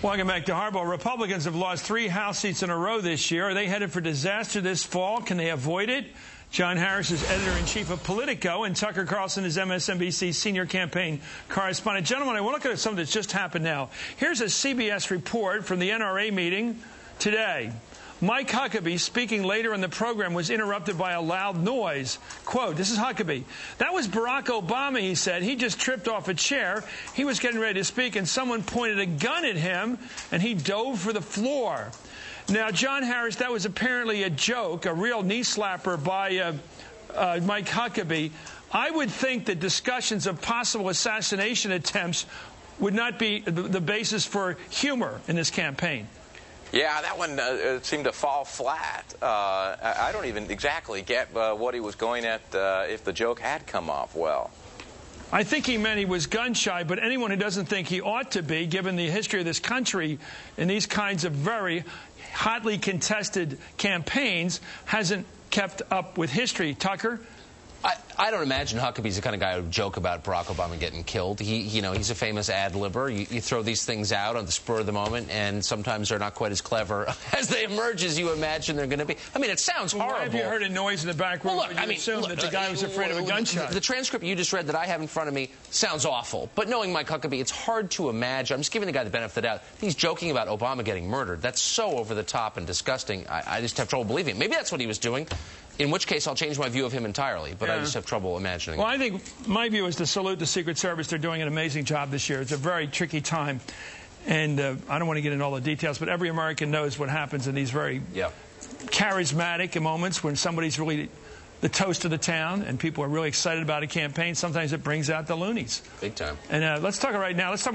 Welcome back to Hardball. Republicans have lost 3 House seats in a row this year. Are they headed for disaster this fall? Can they avoid it? John Harris is editor-in-chief of Politico, and Tucker Carlson is MSNBC's senior campaign correspondent. Gentlemen, I want to look at something that's just happened now. Here's a CBS report from the NRA meeting today. Mike Huckabee, speaking later in the program, was interrupted by a loud noise. Quote, this is Huckabee. That was Barack Obama, he said. He just tripped off a chair. He was getting ready to speak, and someone pointed a gun at him, and he dove for the floor. Now, John Harris, that was apparently a joke, a real knee slapper by Mike Huckabee. I would think that discussions of possible assassination attempts would not be the basis for humor in this campaign. Yeah, that one seemed to fall flat. I don't even exactly get what he was going at if the joke had come off well. I think he meant he was gun-shy, but anyone who doesn't think he ought to be, given the history of this country in these kinds of very hotly contested campaigns, hasn't kept up with history. Tucker? I don't imagine Huckabee's the kind of guy who would joke about Barack Obama getting killed. He's a famous ad-libber. You throw these things out on the spur of the moment, and sometimes they're not quite as clever as they emerge as you imagine they're going to be. I mean, it sounds horrible. Why have you heard a noise in the back room? Well, look, you assume that the guy was afraid of a gunshot? The transcript you just read that I have in front of me sounds awful. But knowing Mike Huckabee, it's hard to imagine. I'm just giving the guy the benefit of the doubt. He's joking about Obama getting murdered. That's so over the top and disgusting. I just have trouble believing it. Maybe that's what he was doing. In which case, I'll change my view of him entirely, but I just have trouble imagining. Well, I think my view is to salute the Secret Service. They're doing an amazing job this year. It's a very tricky time, and I don't want to get into all the details, but every American knows what happens in these very charismatic moments when somebody's really the toast of the town and people are really excited about a campaign. Sometimes it brings out the loonies. Big time. And let's talk right now. Let's talk